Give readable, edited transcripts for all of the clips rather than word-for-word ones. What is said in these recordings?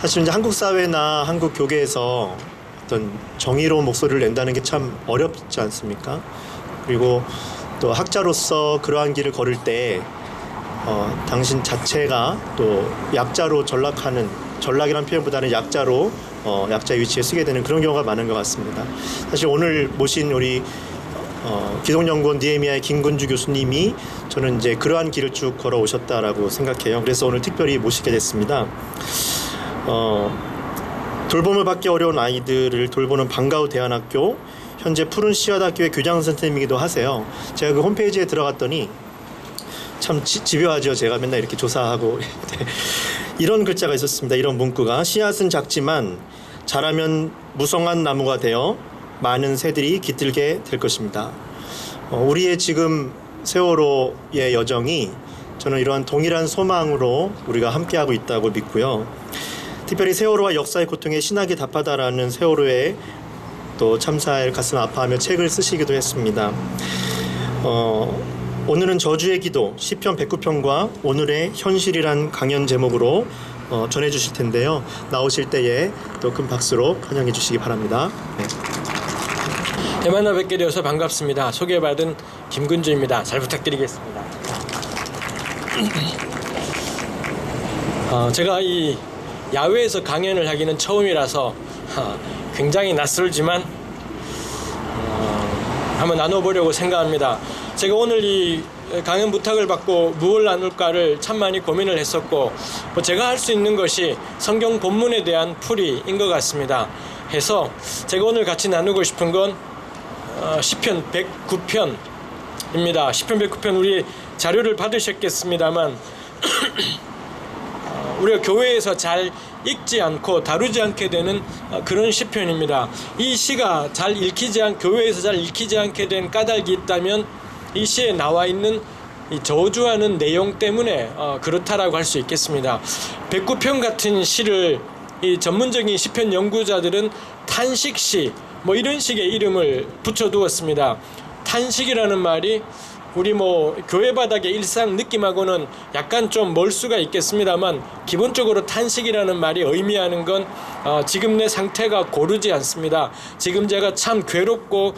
사실 이제 한국 사회나 한국 교계에서 어떤 정의로운 목소리를 낸다는 게 참 어렵지 않습니까? 그리고 또 학자로서 그러한 길을 걸을 때 당신 자체가 또 약자로 전락하는, 전락이라는 표현보다는 약자로 약자의 위치에 서게 되는 그런 경우가 많은 것 같습니다. 사실 오늘 모신 우리 기독연구원 니에미아의 김근주 교수님이 저는 이제 그러한 길을 쭉 걸어오셨다라고 생각해요. 그래서 오늘 특별히 모시게 됐습니다. 돌봄을 받기 어려운 아이들을 돌보는 방과후 대안학교, 현재 푸른 씨앗학교의 교장 선생님이기도 하세요. 제가 그 홈페이지에 들어갔더니 참 집요하죠. 제가 맨날 이렇게 조사하고 이런 글자가 있었습니다. 이런 문구가: 씨앗은 작지만 자라면 무성한 나무가 되어 많은 새들이 깃들게 될 것입니다. 우리의 지금 세월호의 여정이 저는 이러한 동일한 소망으로 우리가 함께하고 있다고 믿고요. 특별히 세월호와 역사의 고통에 신학이 답하다라는 세월호의 또 참사를 가슴 아파하며 책을 쓰시기도 했습니다. 오늘은 저주의 기도 시편 109편과 오늘의 현실이란 강연 제목으로 전해주실 텐데요. 나오실 때에 또 큰 박수로 환영해 주시기 바랍니다. 네. 만나 뵙게 되어서 반갑습니다. 소개받은 김근주입니다. 잘 부탁드리겠습니다. 제가 이 야외에서 강연을 하기는 처음이라서 굉장히 낯설지만 한번 나눠보려고 생각합니다. 제가 오늘 이 강연 부탁을 받고 무엇을 나눌까를 참 많이 고민을 했었고, 제가 할 수 있는 것이 성경 본문에 대한 풀이인 것 같습니다. 해서 제가 오늘 같이 나누고 싶은 건 시편 109편입니다. 시편 109편 우리 자료를 받으셨겠습니다만 우리가 교회에서 잘 읽지 않고 다루지 않게 되는 그런 시편입니다. 이 시가 교회에서 잘 읽히지 않게 된 까닭이 있다면 이 시에 나와 있는 이 저주하는 내용 때문에 그렇다라고 할 수 있겠습니다. 109편 같은 시를 이 전문적인 시편 연구자들은 탄식시 이런 식의 이름을 붙여두었습니다. 탄식이라는 말이 우리 교회 바닥의 일상 느낌하고는 약간 좀 멀 수가 있겠습니다만, 기본적으로 탄식이라는 말이 의미하는 건 지금 내 상태가 고르지 않습니다. 지금 제가 참 괴롭고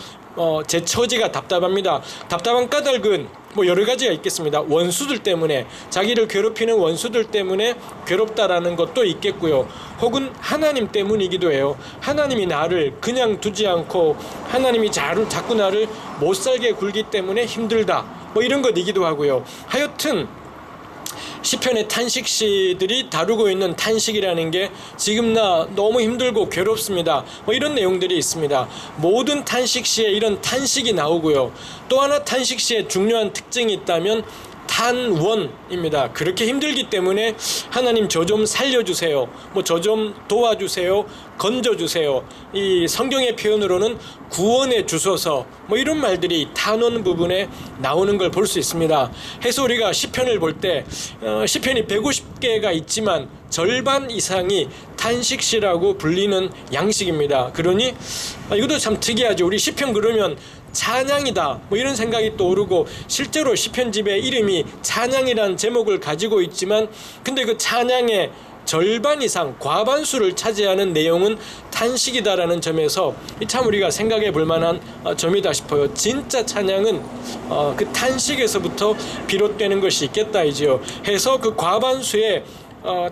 제 처지가 답답합니다. 답답한 까닭은 여러 가지가 있겠습니다. 원수들 때문에, 자기를 괴롭히는 원수들 때문에 괴롭다라는 것도 있겠고요. 혹은 하나님 때문이기도 해요. 하나님이 나를 그냥 두지 않고 하나님이 자꾸 나를 못 살게 굴기 때문에 힘들다. 이런 것이기도 하고요. 하여튼 시편의 탄식시들이 다루고 있는 탄식이라는 게 지금 나 너무 힘들고 괴롭습니다. 이런 내용들이 있습니다. 모든 탄식시에 이런 탄식이 나오고요. 또 하나 탄식시에 중요한 특징이 있다면 탄원입니다. 그렇게 힘들기 때문에 하나님 저 좀 살려주세요. 저 좀 도와주세요. 건져주세요. 이 성경의 표현으로는 구원해 주소서. 이런 말들이 탄원 부분에 나오는 걸 볼 수 있습니다. 해서 우리가 시편을 볼 때 시편이 150개가 있지만 절반 이상이 탄식시라고 불리는 양식입니다. 그러니 이것도 참 특이하죠. 우리 시편 그러면 찬양이다 이런 생각이 떠오르고, 실제로 시편집의 이름이 찬양이라는 제목을 가지고 있지만 근데 그 찬양의 절반 이상, 과반수를 차지하는 내용은 탄식이다라는 점에서 참 우리가 생각해 볼 만한 점이다 싶어요. 진짜 찬양은 그 탄식에서부터 비롯되는 것이 있겠다이지요. 해서 그 과반수의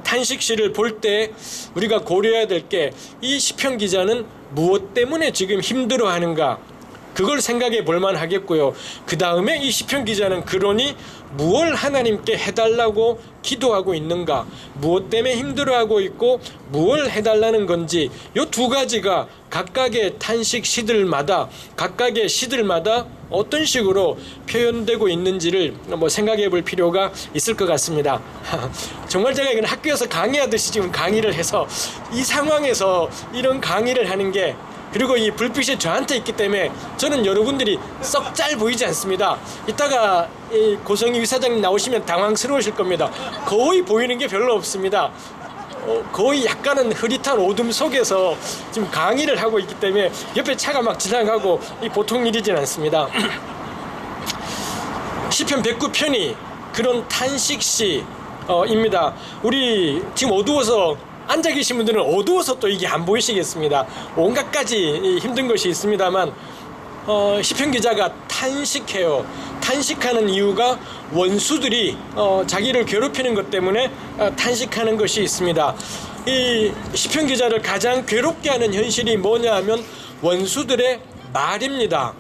탄식시를 볼 때 우리가 고려해야 될 게, 이 시편 기자는 무엇 때문에 지금 힘들어하는가, 그걸 생각해 볼 만하겠고요. 그 다음에 이 시편 기자는 그러니 무엇을 하나님께 해달라고 기도하고 있는가, 무엇 때문에 힘들어하고 있고 무엇을 해달라는 건지, 이 두 가지가 각각의 탄식 시들마다, 각각의 시들마다 어떤 식으로 표현되고 있는지를 생각해 볼 필요가 있을 것 같습니다. 정말 제가 이건 학교에서 강의하듯이 지금 강의를 해서 이 상황에서 이런 강의를 하는 게, 그리고 이 불빛이 저한테 있기 때문에 저는 여러분들이 썩 잘 보이지 않습니다. 이따가 이 고성희 이사장님 나오시면 당황스러우실 겁니다. 거의 보이는 게 별로 없습니다. 거의 약간은 흐릿한 어둠 속에서 지금 강의를 하고 있기 때문에 옆에 차가 막 지나가고 보통 일이진 않습니다. 시편 109편이 그런 탄식시입니다. 우리 지금 어두워서 앉아 계신 분들은 어두워서 또 이게 안 보이시겠습니다. 온갖 가지 힘든 것이 있습니다만 시편 기자가 탄식해요. 탄식하는 이유가 원수들이 자기를 괴롭히는 것 때문에 탄식하는 것이 있습니다. 이 시편 기자를 가장 괴롭게 하는 현실이 뭐냐 하면 원수들의 말입니다.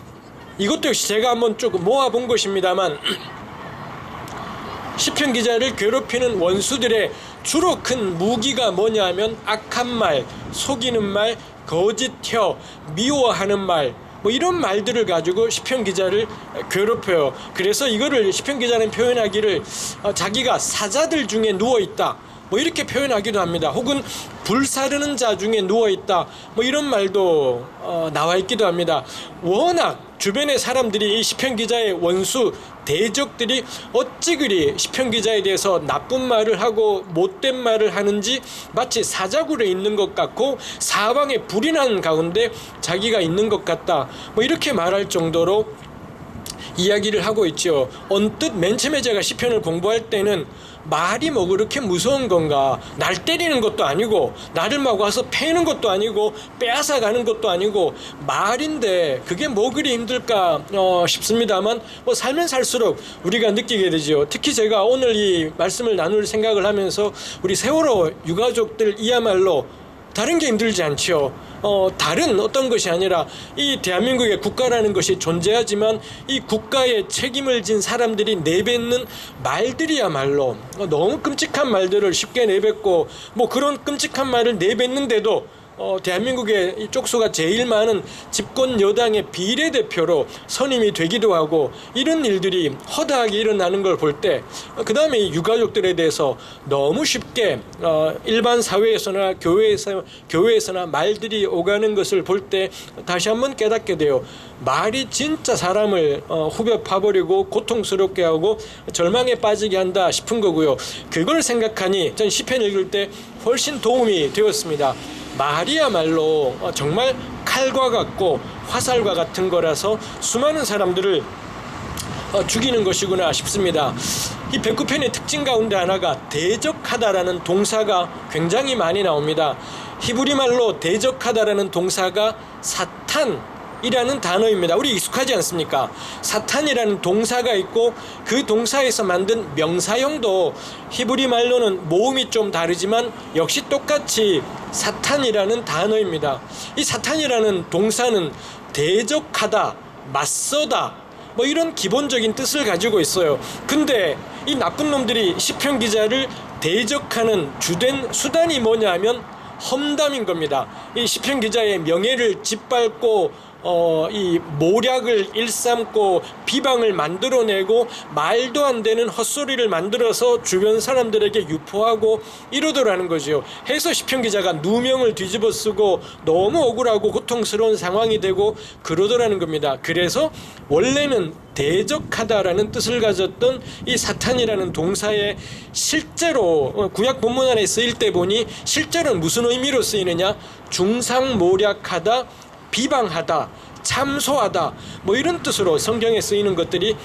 이것도 역시 제가 한번 조금 모아본 것입니다만 시편 기자를 괴롭히는 원수들의 주로 큰 무기가 뭐냐 하면 악한 말, 속이는 말, 거짓혀, 미워하는 말, 뭐 이런 말들을 가지고 시편 기자를 괴롭혀요. 그래서 이거를 시편 기자는 표현하기를 자기가 사자들 중에 누워있다, 뭐 이렇게 표현하기도 합니다. 혹은 불사르는 자 중에 누워있다, 뭐 이런 말도 나와 있기도 합니다. 워낙 주변의 사람들이 이 시편 기자의 원수 대적들이 어찌 그리 시편 기자에 대해서 나쁜 말을 하고 못된 말을 하는지 마치 사자굴에 있는 것 같고 사방에 불이 나는 가운데 자기가 있는 것 같다, 뭐 이렇게 말할 정도로 이야기를 하고 있죠. 언뜻 맨 처음에 제가 시편을 공부할 때는 말이 뭐 그렇게 무서운 건가, 날 때리는 것도 아니고 나를 막 와서 패는 것도 아니고 빼앗아 가는 것도 아니고 말인데 그게 뭐 그리 힘들까 싶습니다만 뭐 살면 살수록 우리가 느끼게 되죠. 특히 제가 오늘 이 말씀을 나눌 생각을 하면서 우리 세월호 유가족들 이야말로 다른 게 힘들지 않죠. 다른 어떤 것이 아니라 이 대한민국의 국가라는 것이 존재하지만 이 국가의 책임을 진 사람들이 내뱉는 말들이야말로 너무 끔찍한 말들을 쉽게 내뱉고 뭐 그런 끔찍한 말을 내뱉는데도 대한민국의 이 쪽수가 제일 많은 집권 여당의 비례대표로 선임이 되기도 하고 이런 일들이 허다하게 일어나는 걸 볼 때 그 다음에 이 유가족들에 대해서 너무 쉽게 일반 사회에서나 교회에서나 말들이 오가는 것을 볼 때 다시 한번 깨닫게 돼요. 말이 진짜 사람을 후벼 파버리고 고통스럽게 하고 절망에 빠지게 한다 싶은 거고요. 그걸 생각하니 전 시편 읽을 때 훨씬 도움이 되었습니다. 말이야말로 정말 칼과 같고 화살과 같은 거라서 수많은 사람들을 죽이는 것이구나 싶습니다. 이 백구편의 특징 가운데 하나가 대적하다라는 동사가 굉장히 많이 나옵니다. 히브리 말로 대적하다라는 동사가 사탄이라는 단어입니다. 우리 익숙하지 않습니까? 사탄이라는 동사가 있고 그 동사에서 만든 명사형도 히브리 말로는 모음이 좀 다르지만 역시 똑같이 사탄이라는 단어입니다. 이 사탄이라는 동사는 대적하다, 맞서다, 뭐 이런 기본적인 뜻을 가지고 있어요. 근데 이 나쁜 놈들이 시편 기자를 대적하는 주된 수단이 뭐냐 하면 험담인 겁니다. 이 시편 기자의 명예를 짓밟고 이 모략을 일삼고 비방을 만들어내고 말도 안 되는 헛소리를 만들어서 주변 사람들에게 유포하고 이러더라는 거죠. 해서 시편 기자가 누명을 뒤집어 쓰고 너무 억울하고 고통스러운 상황이 되고 그러더라는 겁니다. 그래서 원래는 대적하다라는 뜻을 가졌던 이 사탄이라는 동사에 실제로 구약 본문 안에 쓰일 때 보니 실제로는 무슨 의미로 쓰이느냐, 중상모략하다, 비방하다, 참소하다, 뭐 이런 뜻으로 성경에 쓰이는 것들이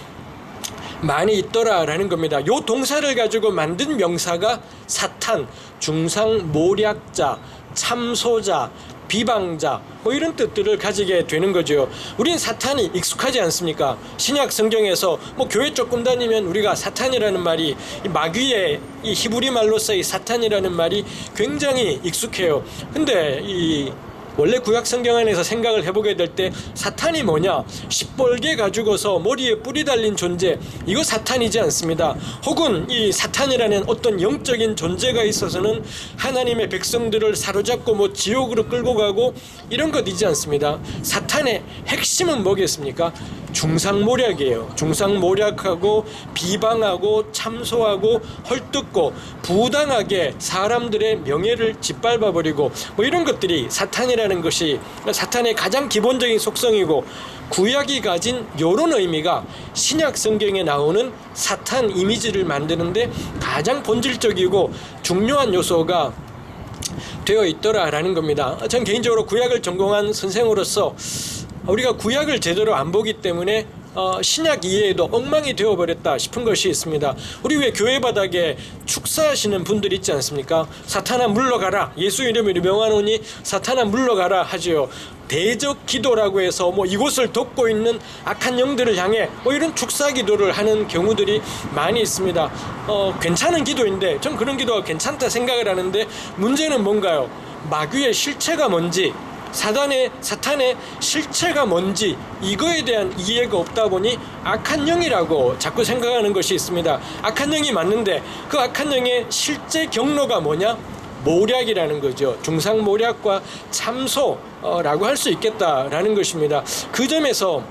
많이 있더라라는 겁니다. 요 동사를 가지고 만든 명사가 사탄, 중상모략자, 참소자, 비방자, 뭐 이런 뜻들을 가지게 되는 거죠. 우린 사탄이 익숙하지 않습니까? 신약 성경에서 뭐 교회 조금 다니면 우리가 사탄이라는 말이 이 마귀의 이 히브리 말로서 이 사탄이라는 말이 굉장히 익숙해요. 근데 이 원래 구약 성경 안에서 생각을 해보게 될 때 사탄이 뭐냐, 시뻘게 가지고서 머리에 뿔이 달린 존재, 이거 사탄이지 않습니다. 혹은 이 사탄이라는 어떤 영적인 존재가 있어서는 하나님의 백성들을 사로잡고 뭐 지옥으로 끌고 가고 이런 것이지 않습니다. 사탄의 핵심은 뭐겠습니까? 중상모략이에요. 중상모략하고 비방하고 참소하고 헐뜯고 부당하게 사람들의 명예를 짓밟아버리고 뭐 이런 것들이 사탄이라는 것이 사탄의 가장 기본적인 속성이고, 구약이 가진 이런 의미가 신약 성경에 나오는 사탄 이미지를 만드는데 가장 본질적이고 중요한 요소가 되어 있더라라는 겁니다. 전 개인적으로 구약을 전공한 선생으로서 우리가 구약을 제대로 안 보기 때문에 신약 이해에도 엉망이 되어버렸다 싶은 것이 있습니다. 우리 왜 교회 바닥에 축사하시는 분들 있지 않습니까? 사탄아 물러가라, 예수 이름으로 명하노니 사탄아 물러가라 하지요. 대적 기도라고 해서 이곳을 돕고 있는 악한 영들을 향해 이런 축사 기도를 하는 경우들이 많이 있습니다. 괜찮은 기도인데 전 그런 기도가 괜찮다 생각을 하는데, 문제는 뭔가요? 마귀의 실체가 뭔지, 사탄의 실체가 뭔지 이거에 대한 이해가 없다 보니 악한 영이라고 자꾸 생각하는 것이 있습니다. 악한 영이 맞는데 그 악한 영의 실제 경로가 뭐냐? 모략이라는 거죠. 중상모략과 참소라고 할 수 있겠다라는 것입니다. 그 점에서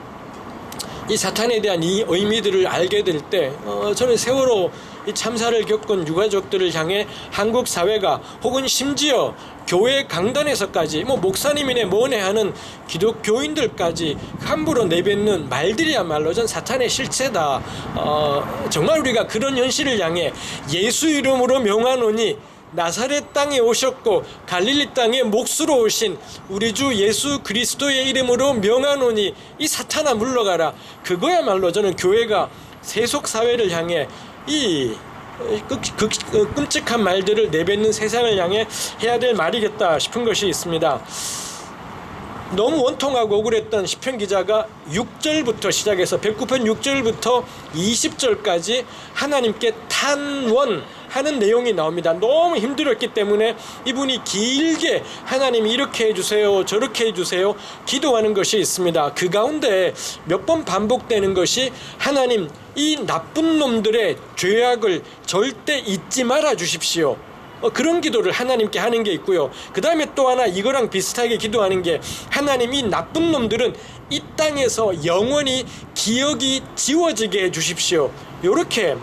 이 사탄에 대한 이 의미들을 알게 될 때 저는 세월호 이 참사를 겪은 유가족들을 향해 한국 사회가, 혹은 심지어 교회 강단에서까지 목사님이네 뭐네 하는 기독교인들까지 함부로 내뱉는 말들이야말로 전 사탄의 실체다. 정말 우리가 그런 현실을 향해 예수 이름으로 명하노니 나사렛 땅에 오셨고 갈릴리 땅에 몫으로 오신 우리 주 예수 그리스도의 이름으로 명하노니 이 사탄아 물러가라. 그거야말로 저는 교회가 세속 사회를 향해 이 끔찍한 말들을 내뱉는 세상을 향해 해야 될 말이겠다 싶은 것이 있습니다. 너무 원통하고 억울했던 시편 기자가 6절부터 시작해서 109편 6절부터 20절까지 하나님께 탄원하는 내용이 나옵니다. 너무 힘들었기 때문에 이분이 길게 하나님 이렇게 해주세요, 저렇게 해주세요 기도하는 것이 있습니다. 그 가운데 몇 번 반복되는 것이 하나님 이 나쁜 놈들의 죄악을 절대 잊지 말아 주십시오. 그런 기도를 하나님께 하는 게 있고요. 그 다음에 또 하나 이거랑 비슷하게 기도하는 게, 하나님 이 나쁜 놈들은 이 땅에서 영원히 기억이 지워지게 해주십시오. 이렇게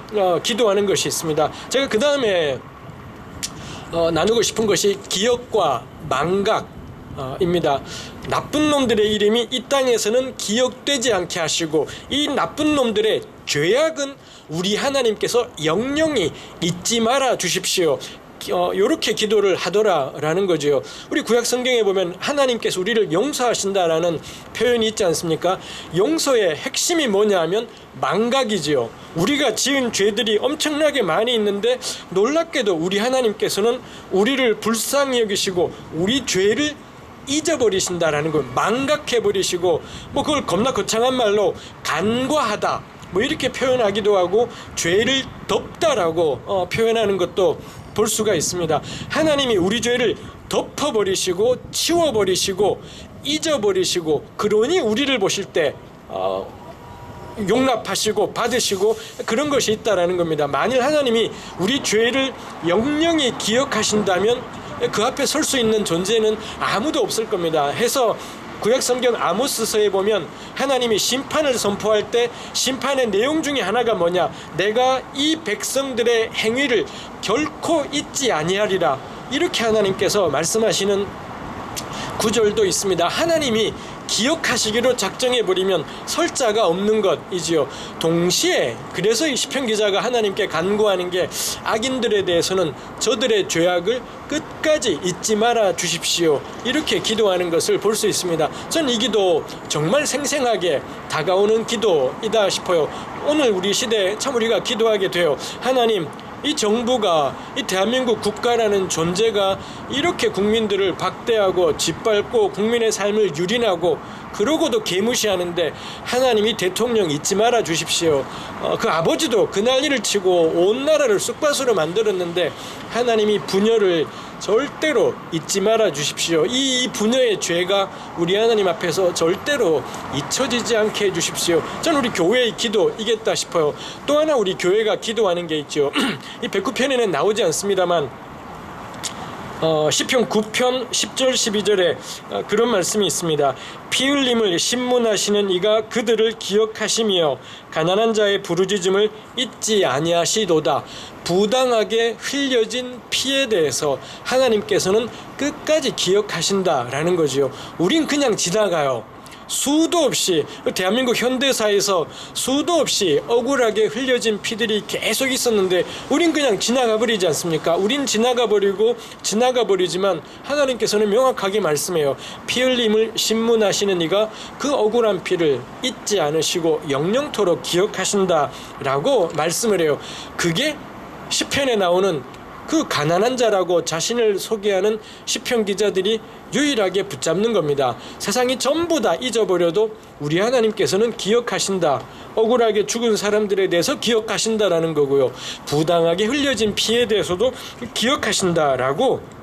기도하는 것이 있습니다. 제가 그 다음에 나누고 싶은 것이 기억과 망각입니다. 나쁜 놈들의 이름이 이 땅에서는 기억되지 않게 하시고, 이 나쁜 놈들의 죄악은 우리 하나님께서 영영히 잊지 말아 주십시오. 이렇게 기도를 하더라라는 거죠. 우리 구약 성경에 보면 하나님께서 우리를 용서하신다라는 표현이 있지 않습니까? 용서의 핵심이 뭐냐 하면 망각이지요. 우리가 지은 죄들이 엄청나게 많이 있는데 놀랍게도 우리 하나님께서는 우리를 불쌍히 여기시고 우리 죄를 잊어버리신다라는 걸 망각해버리시고, 그걸 겁나 거창한 말로 간과하다 이렇게 표현하기도 하고, 죄를 덮다라고 표현하는 것도 볼 수가 있습니다. 하나님이 우리 죄를 덮어버리시고 치워버리시고 잊어버리시고, 그러니 우리를 보실 때 용납하시고 받으시고 그런 것이 있다라는 겁니다. 만일 하나님이 우리 죄를 영영히 기억하신다면 그 앞에 설 수 있는 존재는 아무도 없을 겁니다. 해서 구약성경 아모스서에 보면 하나님이 심판을 선포할 때 심판의 내용 중에 하나가 뭐냐, 내가 이 백성들의 행위를 결코 잊지 아니하리라, 이렇게 하나님께서 말씀하시는 구절도 있습니다. 하나님이 기억하시기로 작정해버리면 설 자가 없는 것이지요. 동시에 그래서 이 시편 기자가 하나님께 간구하는 게, 악인들에 대해서는 저들의 죄악을 끝까지 잊지 말아 주십시오, 이렇게 기도하는 것을 볼 수 있습니다. 전 이 기도 정말 생생하게 다가오는 기도이다 싶어요. 오늘 우리 시대에 참 우리가 기도하게 돼요. 하나님, 이 정부가, 이 대한민국 국가라는 존재가 이렇게 국민들을 박대하고 짓밟고 국민의 삶을 유린하고 그러고도 개무시하는데 하나님이 대통령 잊지 말아 주십시오. 그 아버지도 그 난리를 치고 온 나라를 쑥밭으로 만들었는데 하나님이 분열을 절대로 잊지 말아 주십시오. 이 분야의 죄가 우리 하나님 앞에서 절대로 잊혀지지 않게 해 주십시오. 저는 우리 교회의 기도이겠다 싶어요. 또 하나 우리 교회가 기도하는 게 있죠. 이 109편에는 나오지 않습니다만 시편 9편 10절 12절에 그런 말씀이 있습니다. 피 흘림을 신문하시는 이가 그들을 기억하시며 가난한 자의 부르짖음을 잊지 아니하시도다. 부당하게 흘려진 피에 대해서 하나님께서는 끝까지 기억하신다라는 거지요. 우린 그냥 지나가요. 수도 없이 대한민국 현대사에서 수도 없이 억울하게 흘려진 피들이 계속 있었는데 우린 그냥 지나가 버리지 않습니까? 우린 지나가 버리지만 하나님께서는 명확하게 말씀해요. 피 흘림을 신문하시는 이가 그 억울한 피를 잊지 않으시고 영영토록 기억하신다라고 말씀을 해요. 그게 시편에 나오는 그 가난한 자라고 자신을 소개하는 시편 기자들이 유일하게 붙잡는 겁니다. 세상이 전부 다 잊어버려도 우리 하나님께서는 기억하신다. 억울하게 죽은 사람들에 대해서 기억하신다라는 거고요. 부당하게 흘려진 피에 대해서도 기억하신다라고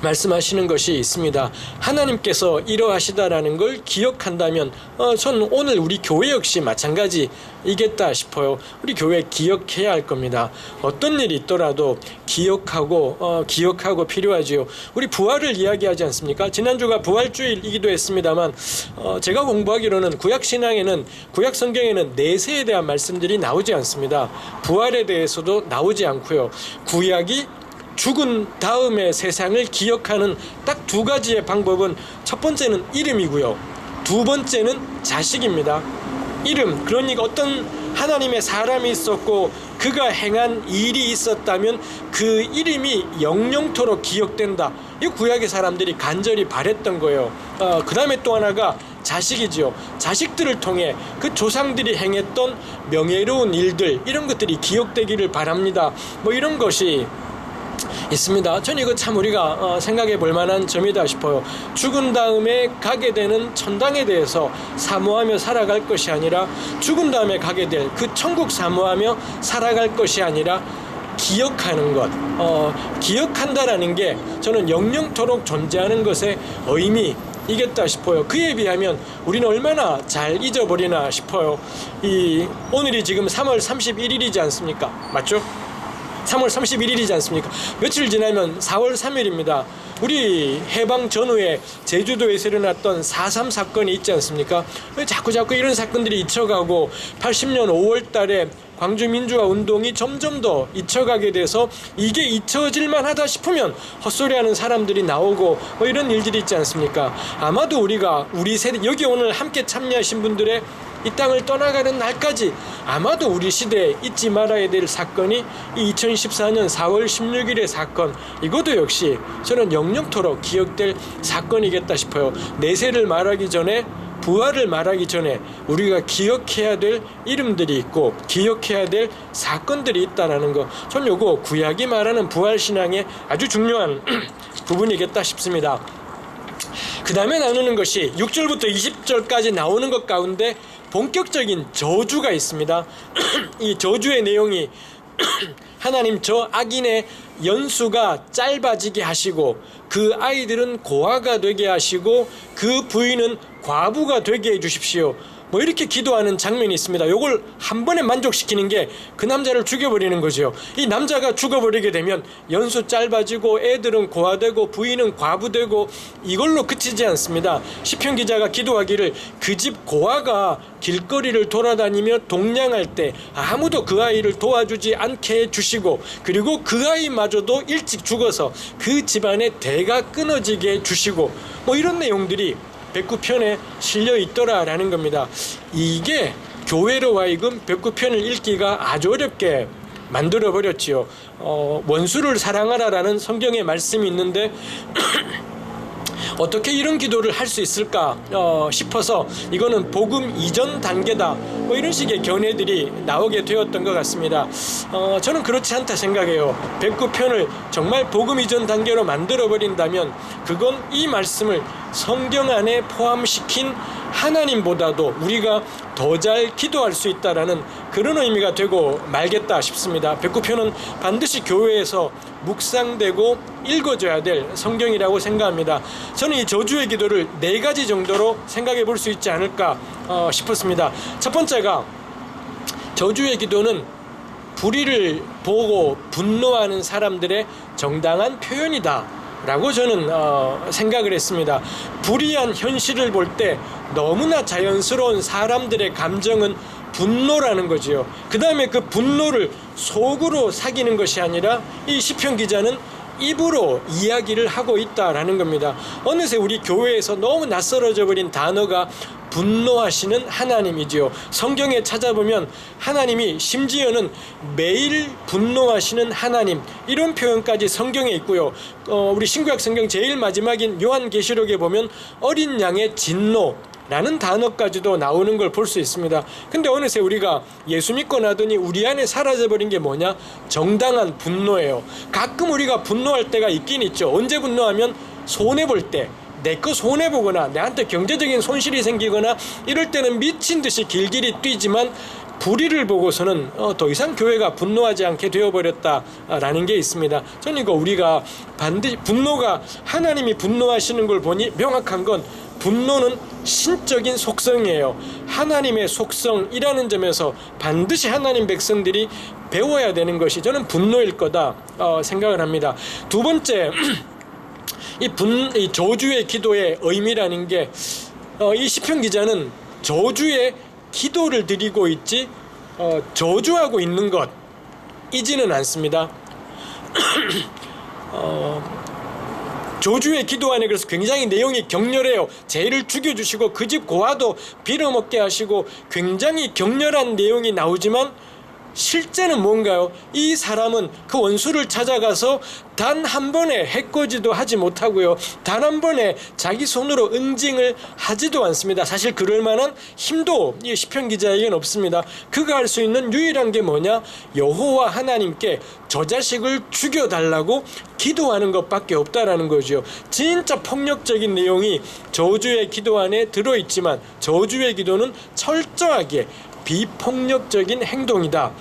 말씀하시는 것이 있습니다. 하나님께서 이러하시다라는 걸 기억한다면 저는 오늘 우리 교회 역시 마찬가지이겠다 싶어요. 우리 교회 기억해야 할 겁니다. 어떤 일이 있더라도 기억하고 필요하지요. 우리 부활을 이야기하지 않습니까? 지난주가 부활주일이기도 했습니다만 제가 공부하기로는 구약신앙에는 구약성경에는 내세에 대한 말씀들이 나오지 않습니다. 부활에 대해서도 나오지 않고요. 구약이 죽은 다음에 세상을 기억하는 딱 두 가지의 방법은 첫 번째는 이름이고요. 두 번째는 자식입니다. 이름, 그러니까 어떤 하나님의 사람이 있었고 그가 행한 일이 있었다면 그 이름이 영영토록 기억된다. 이 구약의 사람들이 간절히 바랬던 거예요. 그 다음에 또 하나가 자식이지요. 자식들을 통해 그 조상들이 행했던 명예로운 일들, 이런 것들이 기억되기를 바랍니다. 뭐 이런 것이 있습니다. 저는 이거 참 우리가 생각해 볼 만한 점이다 싶어요. 죽은 다음에 가게 되는 천당에 대해서 사모하며 살아갈 것이 아니라 죽은 다음에 가게 될 그 천국 사모하며 살아갈 것이 아니라 기억하는 것, 기억한다라는 게 저는 영영토록 존재하는 것의 의미이겠다 싶어요. 그에 비하면 우리는 얼마나 잘 잊어버리나 싶어요. 오늘이 지금 3월 31일이지 않습니까? 맞죠? 3월 31일이지 않습니까? 며칠 지나면 4월 3일입니다. 우리 해방 전후에 제주도에서 일어났던 4.3 사건이 있지 않습니까? 왜 자꾸 이런 사건들이 잊혀가고 80년 5월 달에 광주 민주화 운동이 점점 더 잊혀가게 돼서 이게 잊혀질만 하다 싶으면 헛소리하는 사람들이 나오고 뭐 이런 일들이 있지 않습니까? 아마도 우리 세대, 여기 오늘 함께 참여하신 분들의 이 땅을 떠나가는 날까지 아마도 우리 시대에 잊지 말아야 될 사건이 이 2014년 4월 16일의 사건, 이것도 역시 저는 영영토록 기억될 사건이겠다 싶어요. 내세를 말하기 전에, 부활을 말하기 전에 우리가 기억해야 될 이름들이 있고 기억해야 될 사건들이 있다는 거, 전 요거 구약이 말하는 부활신앙의 아주 중요한 부분이겠다 싶습니다. 그 다음에 나누는 것이 6절부터 20절까지 나오는 것 가운데 본격적인 저주가 있습니다. 이 저주의 내용이 하나님 저 악인의 연수가 짧아지게 하시고 그 아이들은 고아가 되게 하시고 그 부인은 과부가 되게 해주십시오. 뭐 이렇게 기도하는 장면이 있습니다. 이걸 한 번에 만족시키는 게 그 남자를 죽여버리는 거죠. 이 남자가 죽어버리게 되면 연수 짧아지고 애들은 고아되고 부인은 과부되고 이걸로 그치지 않습니다. 시편 기자가 기도하기를 그 집 고아가 길거리를 돌아다니며 동냥할 때 아무도 그 아이를 도와주지 않게 해주시고 그리고 그 아이마저도 일찍 죽어서 그 집안의 대가 끊어지게 해주시고 뭐 이런 내용들이 109편에 실려 있더라라는 겁니다. 이게 교회로 하여금 109편을 읽기가 아주 어렵게 만들어버렸지요. 원수를 사랑하라라는 성경의 말씀이 있는데 어떻게 이런 기도를 할 수 있을까 싶어서 이거는 복음 이전 단계다 뭐 이런 식의 견해들이 나오게 되었던 것 같습니다. 저는 그렇지 않다 생각해요. 109편을 정말 복음 이전 단계로 만들어버린다면 그건 이 말씀을 성경 안에 포함시킨 하나님보다도 우리가 더 잘 기도할 수 있다라는 그런 의미가 되고 말겠다 싶습니다. 109편은 반드시 교회에서 묵상되고 읽어줘야 될 성경이라고 생각합니다. 저는 이 저주의 기도를 4가지 정도로 생각해 볼 수 있지 않을까 싶었습니다. 첫 번째가 저주의 기도는 불의를 보고 분노하는 사람들의 정당한 표현이다 라고 저는 생각을 했습니다. 불의한 현실을 볼 때 너무나 자연스러운 사람들의 감정은 분노라는 거지요. 그 다음에 그 분노를 속으로 사귀는 것이 아니라 이 시편 기자는 입으로 이야기를 하고 있다라는 겁니다. 어느새 우리 교회에서 너무 낯설어져 버린 단어가 분노하시는 하나님이지요. 성경에 찾아보면 하나님이 심지어는 매일 분노하시는 하나님, 이런 표현까지 성경에 있고요. 우리 신구약 성경 제일 마지막인 요한계시록에 보면 어린 양의 진노 라는 단어까지도 나오는 걸 볼 수 있습니다. 근데 어느새 우리가 예수 믿고 나더니 우리 안에 사라져버린 게 뭐냐? 정당한 분노예요. 가끔 우리가 분노할 때가 있긴 있죠. 언제 분노하면 손해볼 때, 내 거 손해보거나 내한테 경제적인 손실이 생기거나 이럴 때는 미친 듯이 길길이 뛰지만 불의를 보고서는 더 이상 교회가 분노하지 않게 되어버렸다라는 게 있습니다. 저는 이거 우리가 반드시 분노가 하나님이 분노하시는 걸 보니 명확한 건 분노는 신적인 속성이에요. 하나님의 속성이라는 점에서 반드시 하나님 백성들이 배워야 되는 것이 저는 분노일 거다 생각을 합니다. 두 번째, 이 저주의 기도의 의미라는 게 이 시편 기자는 저주의 기도를 드리고 있지 저주하고 있는 것이지는 않습니다. 저주의 기도 안에 그래서 굉장히 내용이 격렬해요. 죄를 죽여주시고 그 집 고아도 빌어먹게 하시고 굉장히 격렬한 내용이 나오지만 실제는 뭔가요? 이 사람은 그 원수를 찾아가서 단 한 번에 해코지도 하지 못하고요. 단 한 번에 자기 손으로 응징을 하지도 않습니다. 사실 그럴 만한 힘도 이 시편 기자에게는 없습니다. 그가 할 수 있는 유일한 게 뭐냐? 여호와 하나님께 저 자식을 죽여달라고 기도하는 것밖에 없다라는 거죠. 진짜 폭력적인 내용이 저주의 기도 안에 들어있지만 저주의 기도는 철저하게 비폭력적인 행동이다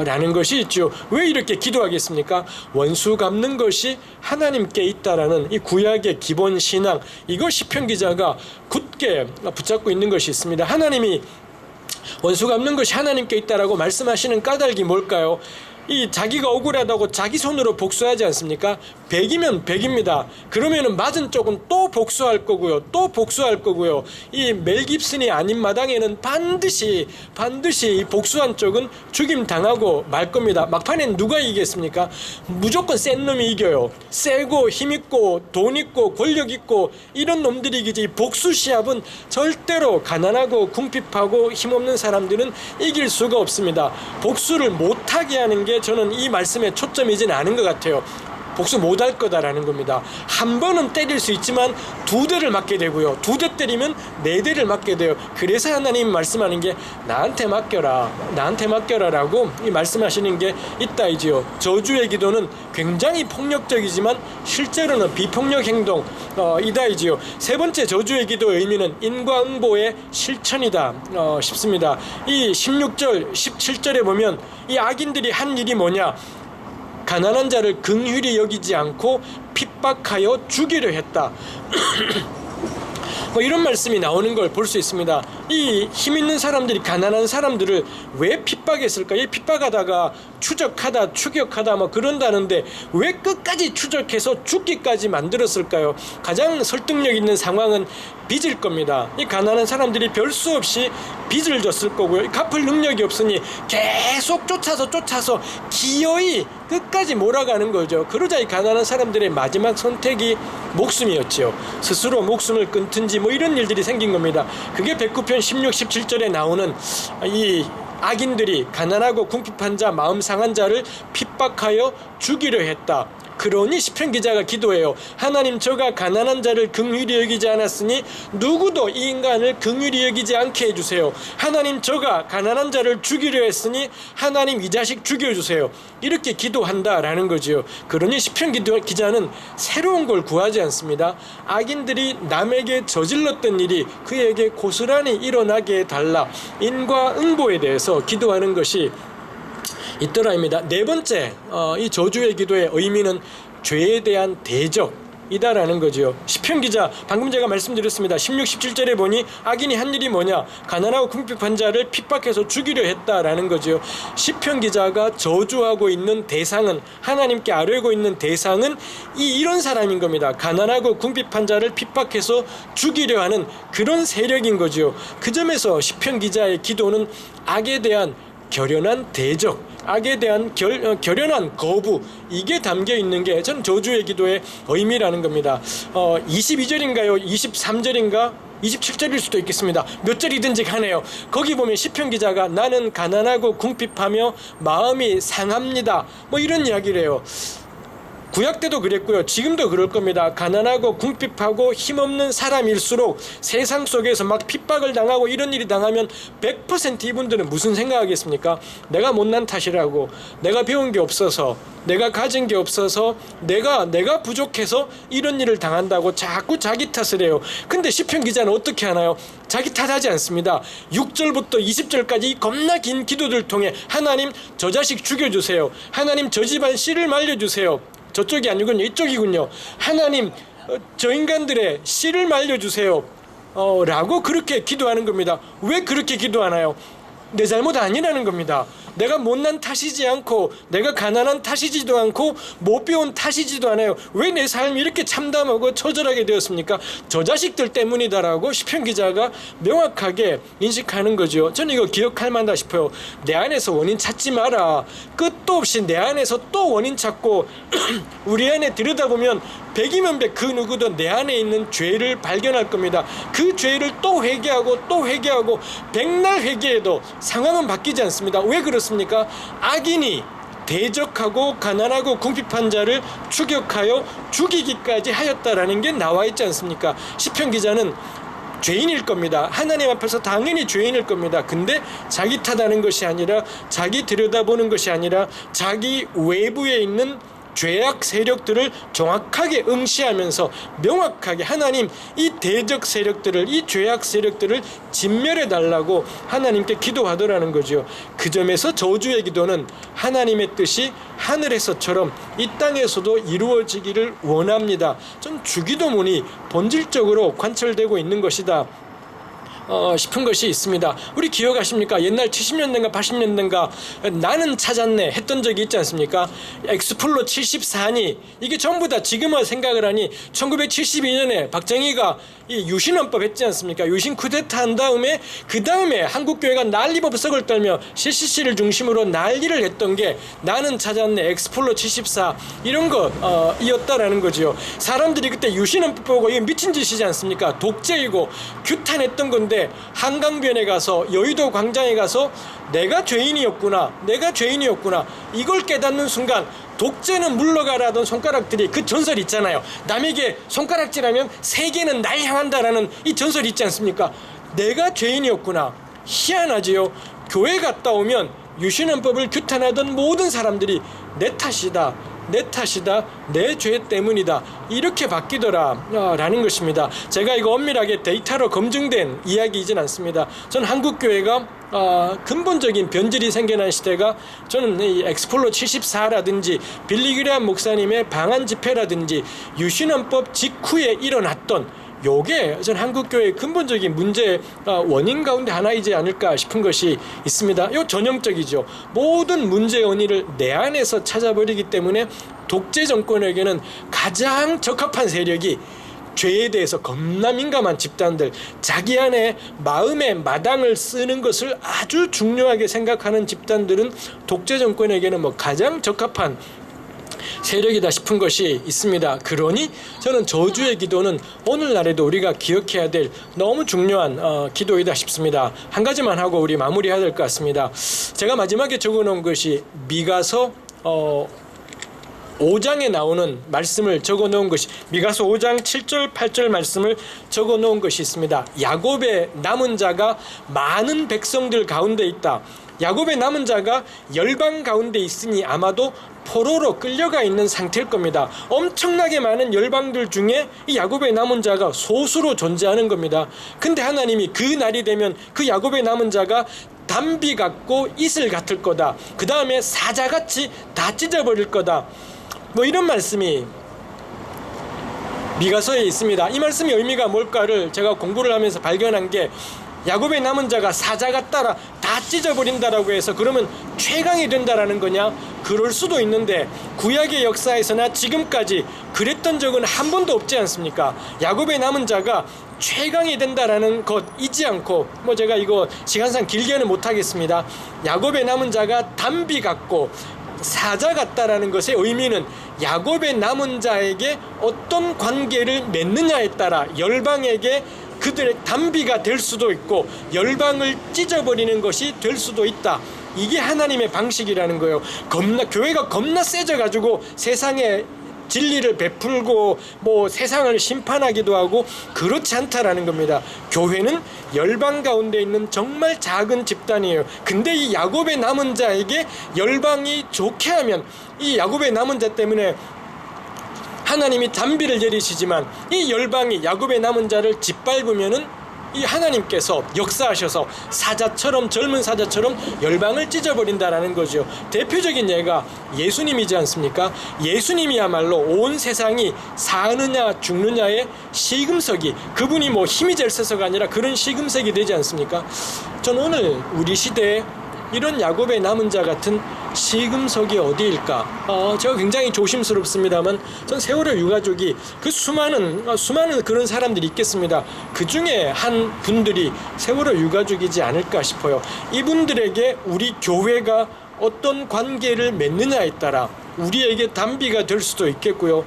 라는 것이 있죠. 왜 이렇게 기도하겠습니까? 원수 갚는 것이 하나님께 있다라는 이 구약의 기본 신앙, 이거 시편 기자가 굳게 붙잡고 있는 것이 있습니다. 하나님이 원수 갚는 것이 하나님께 있다라고 말씀하시는 까닭이 뭘까요? 이 자기가 억울하다고 자기 손으로 복수하지 않습니까? 100이면 100입니다. 그러면은 맞은 쪽은 또 복수할 거고요. 또 복수할 거고요. 이 멜 깁슨이 아닌 마당에는 반드시 이 복수한 쪽은 죽임 당하고 말 겁니다. 막판엔 누가 이기겠습니까? 무조건 센 놈이 이겨요. 세고 힘있고 돈 있고 권력 있고 이런 놈들이 이기지. 복수 시합은 절대로 가난하고 궁핍하고 힘없는 사람들은 이길 수가 없습니다. 복수를 못하게 하는 게 저는 이 말씀의 초점이진 않은 것 같아요. 복수 못할 거다라는 겁니다. 한 번은 때릴 수 있지만 2대를 맞게 되고요. 2대 때리면 4대를 맞게 돼요. 그래서 하나님 말씀하는 게 나한테 맡겨라라고 이 말씀하시는 게 있다 이지요. 저주의 기도는 굉장히 폭력적이지만 실제로는 비폭력 행동 이다 이지요. 세 번째 저주의 기도의 의미는 인과응보의 실천이다 싶습니다. 이 16절 17절에 보면 이 악인들이 한 일이 뭐냐? 가난한 자를 긍휼히 여기지 않고 핍박하여 죽이려 했다. 뭐 이런 말씀이 나오는 걸 볼 수 있습니다. 이 힘 있는 사람들이 가난한 사람들을 왜 핍박했을까? 이 핍박하다가 추격하다 뭐 그런다는데 왜 끝까지 추적해서 죽기까지 만들었을까요? 가장 설득력 있는 상황은 빚일 겁니다. 이 가난한 사람들이 별 수 없이 빚을 졌을 거고요. 갚을 능력이 없으니 계속 쫓아서 기어이 끝까지 몰아가는 거죠. 그러자 이 가난한 사람들의 마지막 선택이 목숨이었죠. 스스로 목숨을 끊든지 뭐 이런 일들이 생긴 겁니다. 그게 백구편 16, 17절에 나오는 이 악인들이 가난하고 궁핍한 자, 마음 상한 자를 핍박하여 죽이려 했다. 그러니 시편 기자가 기도해요. 하나님, 저가 가난한 자를 긍휼히 여기지 않았으니 누구도 이 인간을 긍휼히 여기지 않게 해주세요. 하나님, 저가 가난한 자를 죽이려 했으니 하나님 이 자식 죽여주세요. 이렇게 기도한다라는 거죠. 그러니 시편 기자는 새로운 걸 구하지 않습니다. 악인들이 남에게 저질렀던 일이 그에게 고스란히 일어나게 해달라. 인과응보에 대해서 기도하는 것이 있더라입니다. 네 번째, 이 저주의 기도의 의미는 죄에 대한 대적이다라는 거죠. 시편 기자, 방금 제가 말씀드렸습니다. 16, 17절에 보니 악인이 한 일이 뭐냐? 가난하고 궁핍한 자를 핍박해서 죽이려 했다라는 거죠. 시편 기자가 저주하고 있는 대상은, 하나님께 아뢰고 있는 대상은 이런 사람인 겁니다. 가난하고 궁핍한 자를 핍박해서 죽이려 하는 그런 세력인 거죠. 그 점에서 시편 기자의 기도는 악에 대한 결연한 대적, 악에 대한 결연한 거부, 이게 담겨 있는 게 전 저주의 기도의 의미라는 겁니다. 22절인가요? 23절인가? 27절일 수도 있겠습니다. 몇 절이든지 가네요. 거기 보면 시편 기자가 나는 가난하고 궁핍하며 마음이 상합니다. 뭐 이런 이야기를 해요. 구약 때도 그랬고요. 지금도 그럴 겁니다. 가난하고 궁핍하고 힘없는 사람일수록 세상 속에서 막 핍박을 당하고 이런 일이 당하면 100% 이분들은 무슨 생각하겠습니까? 내가 못난 탓이라고, 내가 배운 게 없어서, 내가 가진 게 없어서, 내가 부족해서 이런 일을 당한다고 자꾸 자기 탓을 해요. 근데 시편 기자는 어떻게 하나요? 자기 탓하지 않습니다. 6절부터 20절까지 이 겁나 긴 기도들 통해 하나님 저 자식 죽여주세요. 하나님 저 집안 씨를 말려주세요. 저쪽이 아니군요. 이쪽이군요. 하나님 저 인간들의 씨를 말려주세요. 라고 그렇게 기도하는 겁니다. 왜 그렇게 기도하나요? 내 잘못 아니라는 겁니다. 내가 못난 탓이지 않고, 내가 가난한 탓이지도 않고, 못 배운 탓이지도 않아요. 왜 내 삶이 이렇게 참담하고 처절하게 되었습니까? 저 자식들 때문이다라고 시편 기자가 명확하게 인식하는 거죠. 저는 이거 기억할 만하다 싶어요. 내 안에서 원인 찾지 마라. 끝도 없이 내 안에서 또 원인 찾고 우리 안에 들여다보면 100이면 100 그 누구도 내 안에 있는 죄를 발견할 겁니다. 그 죄를 또 회개하고 또 회개하고 백날 회개해도 상황은 바뀌지 않습니다. 왜 그렇습니까? 악인이 대적하고 가난하고 궁핍한 자를 추격하여 죽이기까지 하였다라는 게 나와 있지 않습니까? 시편 기자는 죄인일 겁니다. 하나님 앞에서 당연히 죄인일 겁니다. 근데 자기 탓하는 것이 아니라, 자기 들여다보는 것이 아니라 자기 외부에 있는 죄악 세력들을 정확하게 응시하면서 명확하게 하나님 이 대적 세력들을, 이 죄악 세력들을 진멸해 달라고 하나님께 기도하더라는 거죠. 그 점에서 저주의 기도는 하나님의 뜻이 하늘에서처럼 이 땅에서도 이루어지기를 원합니다. 전 주기도문이 본질적으로 관철되고 있는 것이다 싶은 것이 있습니다. 우리 기억하십니까? 옛날 70년대인가 80년대인가 나는 찾았네 했던 적이 있지 않습니까? 엑스플로 74니 이게 전부 다 지금은 생각을 하니 1972년에 박정희가 이 유신헌법 했지 않습니까? 유신 쿠데타 한 다음에 그 다음에 한국교회가 난리법석을 떨며 CCC를 중심으로 난리를 했던 게 나는 찾았네, 엑스플로 74 이런 거 이었다라는 거죠. 사람들이 그때 유신헌법 보고 이게 미친 짓이지 않습니까? 독재이고 규탄했던 건데 한강변에 가서, 여의도 광장에 가서 내가 죄인이었구나 이걸 깨닫는 순간 독재는 물러가라 하던 손가락들이, 그 전설 있잖아요. 남에게 손가락질하면 세계는 날 향한다라는 이 전설 있지 않습니까? 내가 죄인이었구나. 희한하지요. 교회 갔다 오면 유신헌법을 규탄하던 모든 사람들이 내 탓이다, 내 죄 때문이다, 이렇게 바뀌더라 라는 것입니다. 제가 이거 엄밀하게 데이터로 검증된 이야기이진 않습니다. 전 한국교회가 근본적인 변질이 생겨난 시대가, 저는 이 엑스플로 74라든지 빌리그레암 목사님의 방한 집회라든지 유신헌법 직후에 일어났던 요게 전 한국교회의 근본적인 문제의 원인 가운데 하나이지 않을까 싶은 것이 있습니다. 요 전형적이죠. 모든 문제의 원인을 내 안에서 찾아버리기 때문에 독재 정권에게는 가장 적합한 세력이, 죄에 대해서 겁나 민감한 집단들, 자기 안에 마음의 마당을 쓰는 것을 아주 중요하게 생각하는 집단들은 독재 정권에게는 뭐 가장 적합한 세력이다 싶은 것이 있습니다. 그러니 저는 저주의 기도는 오늘날에도 우리가 기억해야 될 너무 중요한 기도이다 싶습니다. 한 가지만 하고 우리 마무리해야 될 것 같습니다. 제가 마지막에 적어놓은 것이 미가서 5장에 나오는 말씀을 적어놓은 것이, 미가서 5장 7절 8절 말씀을 적어놓은 것이 있습니다. 야곱의 남은 자가 많은 백성들 가운데 있다. 야곱의 남은 자가 열방 가운데 있으니 아마도 포로로 끌려가 있는 상태일 겁니다. 엄청나게 많은 열방들 중에 이 야곱의 남은 자가 소수로 존재하는 겁니다. 근데 하나님이 그 날이 되면 그 야곱의 남은 자가 담비 같고 이슬 같을 거다. 그 다음에 사자같이 다 찢어버릴 거다. 뭐 이런 말씀이 미가서에 있습니다. 이 말씀의 의미가 뭘까를 제가 공부를 하면서 발견한 게, 야곱의 남은 자가 사자가 따라 다 찢어버린다라고 해서 그러면 최강이 된다라는 거냐? 그럴 수도 있는데 구약의 역사에서나 지금까지 그랬던 적은 한 번도 없지 않습니까? 야곱의 남은 자가 최강이 된다라는 것 잊지 않고, 뭐 제가 이거 시간상 길게는 못하겠습니다. 야곱의 남은 자가 담비 같고 사자 같다라는 것의 의미는 야곱의 남은 자에게 어떤 관계를 맺느냐에 따라 열방에게 그들의 담비가 될 수도 있고 열방을 찢어버리는 것이 될 수도 있다. 이게 하나님의 방식이라는 거예요. 교회가 겁나 세져가지고 세상에 진리를 베풀고 뭐 세상을 심판하기도 하고 그렇지 않다라는 겁니다. 교회는 열방 가운데 있는 정말 작은 집단이에요. 근데 이 야곱의 남은 자에게 열방이 좋게 하면 이 야곱의 남은 자 때문에 하나님이 단비를 내리시지만 이 열방이 야곱의 남은 자를 짓밟으면은 이 하나님께서 역사하셔서 사자처럼, 젊은 사자처럼 열방을 찢어버린다라는 거죠. 대표적인 예가 예수님이지 않습니까? 예수님이야말로 온 세상이 사느냐 죽느냐의 시금석이, 그분이 뭐 힘이 될 세서가 아니라 그런 시금석이 되지 않습니까? 전 오늘 우리 시대에 이런 야곱의 남은 자 같은 시금석이 어디일까? 제가 굉장히 조심스럽습니다만 전 세월호 유가족이 그 수많은 그런 사람들이 있겠습니다. 그 중에 한 분들이 세월호 유가족이지 않을까 싶어요. 이분들에게 우리 교회가 어떤 관계를 맺느냐에 따라 우리에게 단비가 될 수도 있겠고요.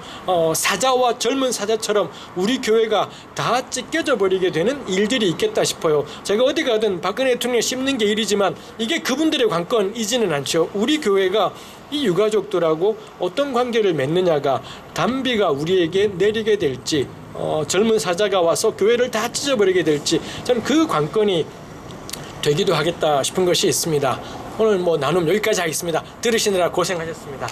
사자와 젊은 사자처럼 우리 교회가 다 찢겨져 버리게 되는 일들이 있겠다 싶어요. 제가 어디 가든 박근혜 대통령 씹는 게 일이지만 이게 그분들의 관건이지는 않죠. 우리 교회가 이 유가족들하고 어떤 관계를 맺느냐가 단비가 우리에게 내리게 될지, 젊은 사자가 와서 교회를 다 찢어버리게 될지, 저는 그 관건이 되기도 하겠다 싶은 것이 있습니다. 오늘 뭐 나눔 여기까지 하겠습니다. 들으시느라 고생하셨습니다.